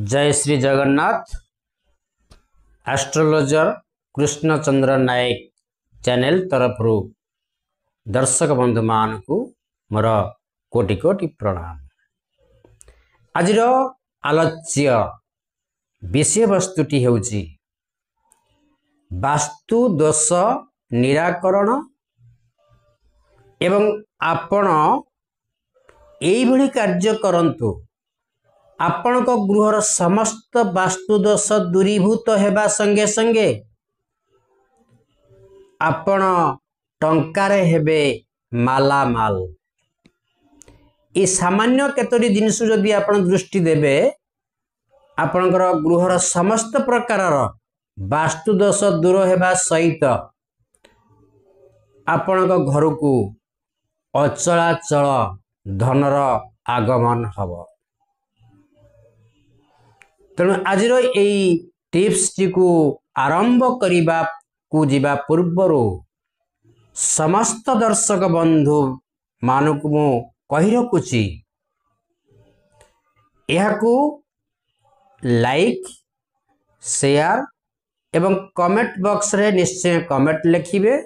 जय श्री जगन्नाथ। एस्ट्रोलॉजर कृष्णचंद्र नायक चैनल तरफ दर्शक बंधु मान को मोर कोटि कोटि प्रणाम। आज आलोच्य विषय वस्तुटी हेउची वास्तु दोष निराकरण एवं आपण एई भली कार्य करंतु आपण को गृहर समस्त वास्तु दोष दूरीभूत हेबा संगे संगे आपण टंकारे हेबे मालामाल। ये सामान्य केतोरी जिनिस जदि आपण दृष्टि देबे आपणकर गृहर समस्त प्रकारर वास्तु दोष दूर हेबा सहित आपणक घर को अचलाचल धनर आगमन हब। तेणु आज टिप्स टी को आरंभ करिबा को जिबा पूर्व समस्त दर्शक बंधु मानक मु कहि रखुची एहाकू लाइक शेयर एवं कमेंट बॉक्स रे निश्चय कमेंट लिखिबे।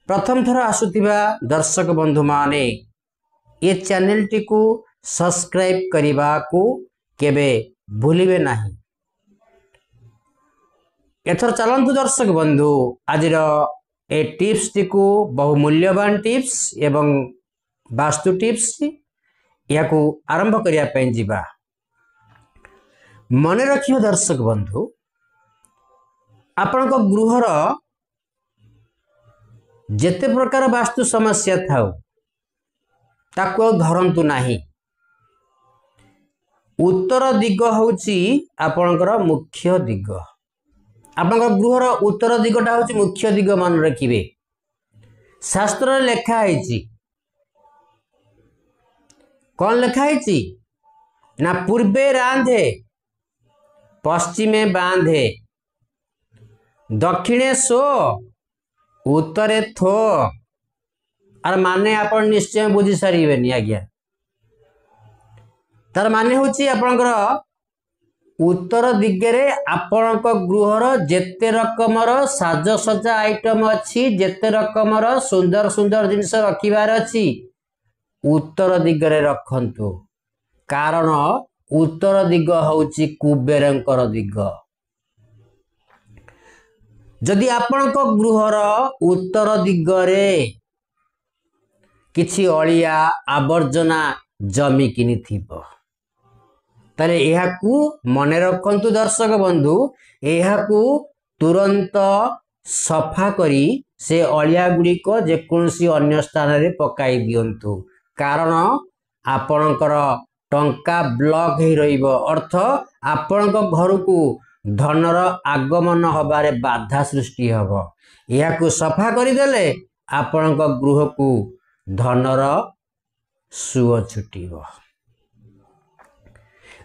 प्रथम थर आसुथिबा दर्शक बंधु माने ये चैनल टी को सब्सक्राइब करिबा को केबे भूलिबे नाही। एथर चलंतु दर्शक बंधु आज ए टिप्स टी को बहुमूल्यवान टिप्स एवं वास्तु टिप्स या को आरंभ करिया पे जिबा। मने रखियो दर्शक बंधु आपण को गृहर जेते प्रकार वास्तु समस्या थाउ ताको धरंतु नाही। उत्तर दिग होची आपणकर मुख्य दिग। आपणकर गृहर उत्तर दिगटा होची मुख्य दिग मान रखिबे। शास्त्र लेखा हैची कौन लेखा हैची ना पूर्वे रांधे पश्चिमे बांधे दक्षिणे सो उत्तरे थो। आर माने आपण निश्चय बुझी सारिबेनी आज्ञा। तार माने होची आपणकर उत्तर दिगरे आपणक गृहर जेते रकमर साजसज्जा आइटम अच्छी जेते रकमर सुंदर सुंदर जिनिस रखिबार अच्छी उत्तर दिगरे रखंतु। कारण उत्तर दिग होची कुबेरंकर दिग। जदि आपणक गृहर उत्तर दिगरे किछि अलिया आवर्जना जमी किनी थिबो ताले एहाकू मने रखंतु दर्शक बंधु। एहाकू तुरंत सफा करी से अलिया गुड़ी को जेकोसी अन्य स्थान रे पकाई दियंतु। कारण आपणकर टंका ब्लॉक ही रहिबो अर्थ आपणक घर को धनर आगमन हबारे बाधा सृष्टि हबो। एहाकू सफा करी देले आपणक गृह को धनर सुओ छुटिबो।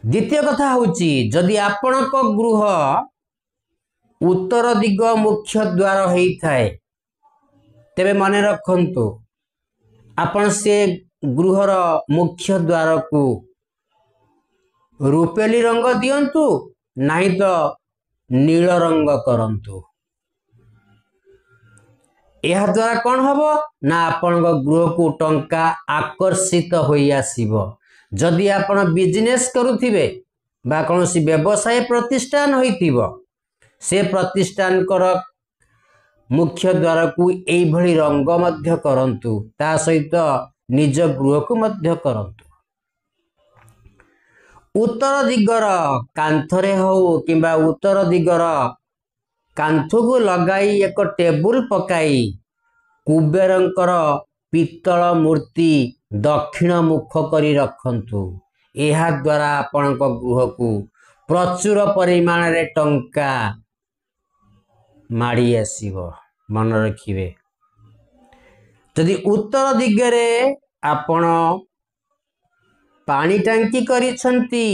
द्वितीय कथा होची जदि आपणक गृह उत्तर दिग मुख्य द्वार हेई थाए तेबे मने रखंतु आपण से गृहर मुख्य द्वार को रुपेली रंग दियंतु नहीं तो नील रंग करंतु। यह द्वारा कौन हबो ना आपण गृह को टंका आकर्षित होई आसीबो। जदि आपण बिजनेस करुथिबे बा कोनोसी व्यवसाय प्रतिष्ठान होइथिबो से प्रतिष्ठान कर मुख्य द्वार को एई भली रंग मध्य करंतु। ता सहित निज गृह को मध्य करंतु। उत्तर दिगर कांथरे हो किंबा उत्तर दिगर कांथ को लगाई एक टेबुल पकाई कुबेरंकर पित्तल मूर्ति दक्षिण मुख करी रखंतु। एहा द्वारा आपणक गृह को प्रचुर परिमाण रे टंका माड़ी आसीबो। मन रखिबे यदि उत्तर दिगरे आपण पानी टांकी करिसंती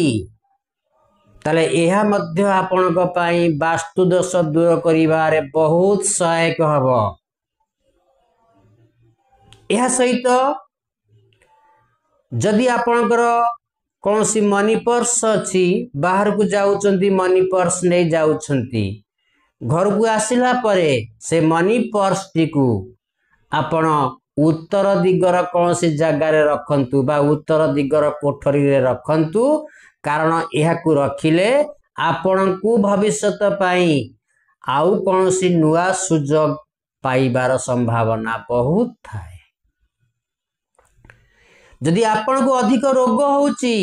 ताले एहा मध्य आपणक पाई वास्तु दोष दूर करिबारे बहुत सहायक हबो। एहा सहित जदि आपणकर कौन सी मनी पर्स अच्छी बाहर को जाउछंती मनी पर्स नहीं जाउछंती घर को आसिला परे से मनी पर्स टी को आपण उत्तर दिगर कौन सी जगार रखंतु बा उत्तर दिगर कोठरी रे रखंतु कारण यह को रखिले आपण को भविष्यत पाई आउ कौन सी नुआ सुजोग पाइबार संभावना बहुत थाए जदि आपण को अधिक रोग होउची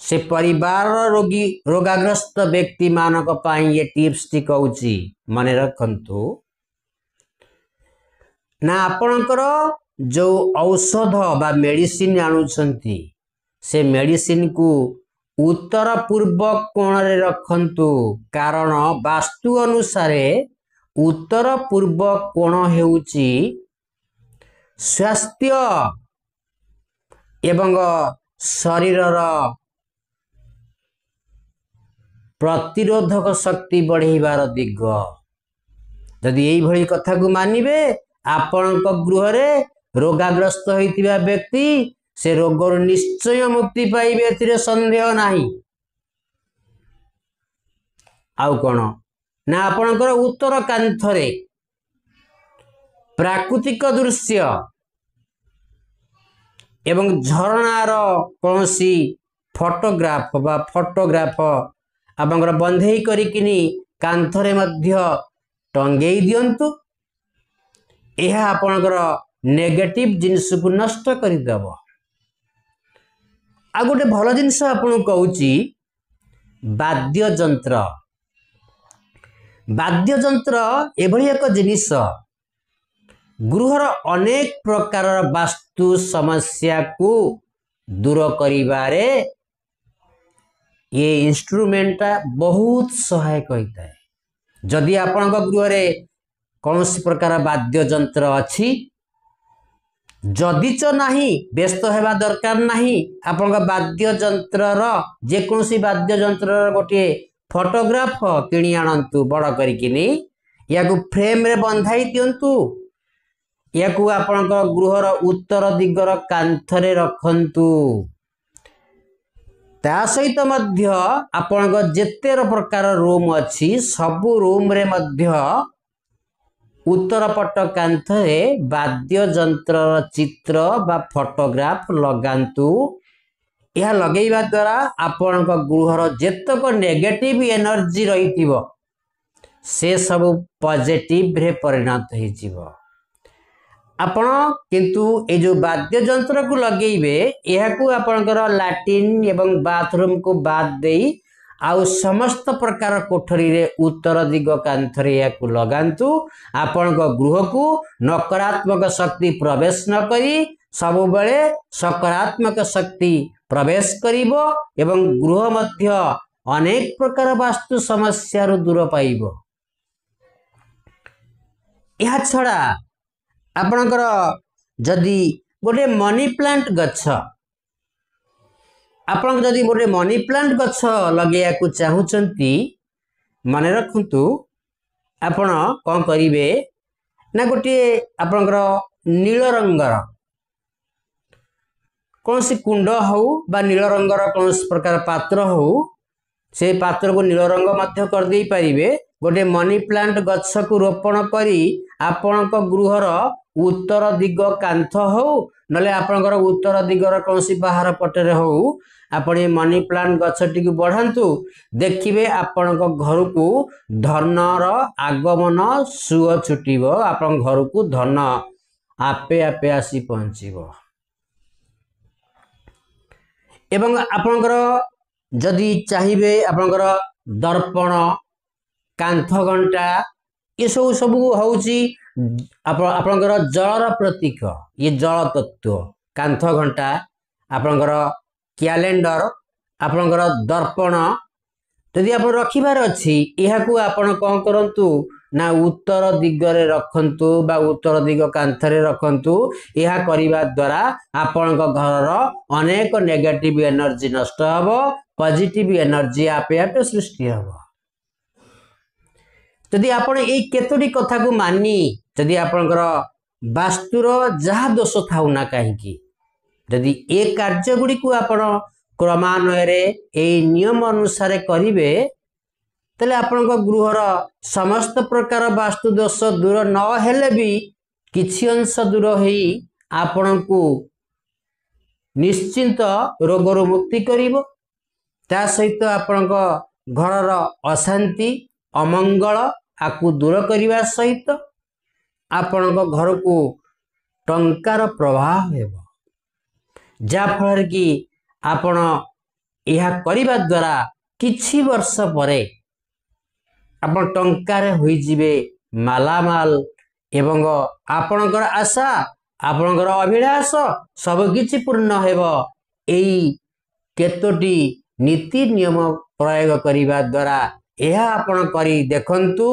से परिवार रोगी रोगाग्रस्त व्यक्ति मानक पाई ये टिप्स टी कहूची माने रखंतु ना आपणकर जो औषध बा मेडिसिन आणुछंती से मेडिसिन को उत्तर पूर्व कोण रे रखंतु कारण वास्तु अनुसार उत्तर पूर्व कोण हेउची स्वास्थ्य एवं शरीरर प्रतिरोधक शक्ति बढ़ेबार दिग जदि यही भली कथा को मानिबे आपण गृह रे रोगाग्रस्त होइतिबा व्यक्ति से रोगर निश्चय मुक्ति पाइबे एथिरे संदेह नाही आउ कोन ना आपणकर उत्तर कांथरे प्राकृतिक दृश्य एवं झरणार कौनसी फोटोग्राफ बा फोटोग्राफ आपनकर बंधेई करिकिनी कांथरे मध्य टंगेई दियंतु यह आपनकर नेगेटिव जिनिस को नष्ट करदेव आ गोटे भल जिनस आपन कहूची वाद्य यंत्र एभली एक जिनिस गृहर अनेक प्रकार वास्तु समस्या को दूर करिबारे ये इंस्ट्रूमेंट बहुत सहायक होता है जदि आपण गृह रे कौन प्रकार वाद्य यंत्र अच्छी जदि च नहीं व्यस्त हेबा दरकार नहीं आपण वाद्य यंत्र जेकोसी वाद्य यंत्र गोटे फोटोग्राफ किणी आणंतु बड़ करिकिनी या फ्रेम रे बंधाई दियंतु या आपण गृहर उत्तर दिगर कांथरे रखंतु ता सहित मध्य आपण जेते प्रकार रूम अच्छी सबु रूम रे मध्य उत्तर पट कांथरे वाद्य यंत्र चित्र बा फोटोग्राफ लगांतु यह लगेइबा द्वारा आपण गृहर जेतक नेगेटिव एनर्जी रहितिबो से सब पॉजिटिव रे परिणत हो जिवो आपण किंतु ए जो वाद्य यंत्र को लगेइबे यह को आपणकर लैट्रिन एवं बाथरूम को बाद देई आउ समस्त प्रकार कोठरी रे उत्तर दिग कांथरे या को लगांतु आपण गृह को नकारात्मक शक्ति प्रवेश न करी सब बेले सकारात्मक शक्ति प्रवेश करिवो एवं गृह मध्य अनेक प्रकार वास्तु समस्या रु दूर पाइबो यह छड़ा आपणकर जदि गोटे मनी प्लांट गछ आपण जदि गोटे मनी प्लांट गछ लगेया को चाहूचंती माने रखंतु आपण कोन करिवे ना गोटे आपणकर नील रंगर कौन सी कुंड हो बा नील रंगर कौन प्रकार पात्र हो से पात्र को नील रंग मध्य कर दे पारिबे गोटे मनी प्लांट गछ को रोपण करी आपण गृहर उत्तर दिग कांथ हो नले आपणकर उत्तर दिगर कौन सी बाहर पटरे हो आपण ये मनी प्लांट गछटी को बढ़ांतु देखिबे आपण घर को धनर आगमन सुअ छुटिबो आपण घर को धन आपे आपे आसी पहुंचीबो एवं आपणकर जदि चाहिए आपणकर दर्पण कांथ घंटा ये सब सब होउची आपणकर जलर प्रतीक ये जल तत्व कांथ घंटा आपणकर कैलेंडर आपणकर दर्पण यदि आप रखिबार अच्छी यह को आपण कौन करंतु ना उत्तर दिगरे रखंतु बा उत्तर दिग कांथरे रखंतु यह करिबा द्वारा आपण घर अनेक नेगेटिव एनर्जी नष्ट हबो पॉजिटिव एनर्जी आपे आपे सृष्टि हबो यदि आपण ए केतोडी कथा को मानी यदि आपणकर वास्तुर जहा दोष थाउ ना काहेकि जदि ए कार्य गुड़ी को आपण क्रमान्वय एई नियम अनुसार करिवे तले आपनको गृहर समस्त प्रकार वास्तु दोष दूर न हेले भी किछि अंश दूर हेई आपनको निश्चिंत रोगरु मुक्ति करिवो। ता सहित आपनको घरर अशांति अमंगल आकु दूर करिवा सहित आपनको घर को टंकार प्रवाह हेबो, जा फल कि आपण यह करिबा द्वारा किछि वर्ष परे आपण टंकार होई जिवे मालामाल एवं आपणकर आशा आपणकर अभिलाष सब किछि पूर्ण हेबो। एई केतोटी नीति नियम प्रयोग करिबा द्वारा यह आपण करी देखंतु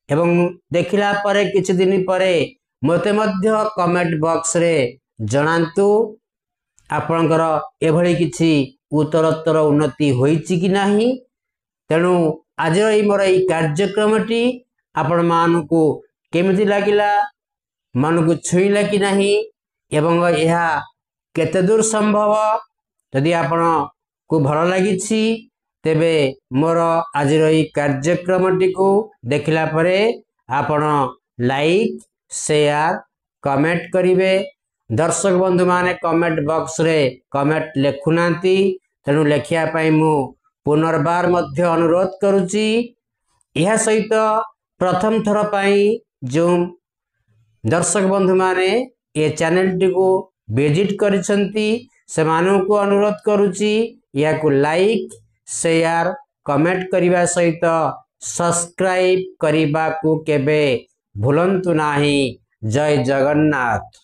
एवं देखिला परे किछि दिन परे मते मध्य कमेंट बॉक्स रे जणांतु आपणकर एभली किछि उत्तरोत्तर उन्नति होईछि कि नाही। तेणु आज मोर ये कार्यक्रमटी आपण मानकु केमिति लागिला, मन को छुईला कि नहीं एवं यह केते दूर संभव। यदि आपण को भल लागिछि तेबे मोर आज ये कार्यक्रमटी को देखिला परे आपण लाइक शेयर कमेंट करिवे। दर्शक बंधु माने कमेंट बॉक्स रे कमेंट लेखुनांती, तेणु लेखिया पई मु पुनर्बार मध्य अनुरोध करुची। यह सहित प्रथम थर पाई जो दर्शक बंधु माने ये चैनल टी को विजिट करिसंती से मानव को अनुरोध करुची या को लाइक शेयर कमेंट करिवा सहित सब्सक्राइब करिबा को केबे भूलंतु नाही। जय जगन्नाथ।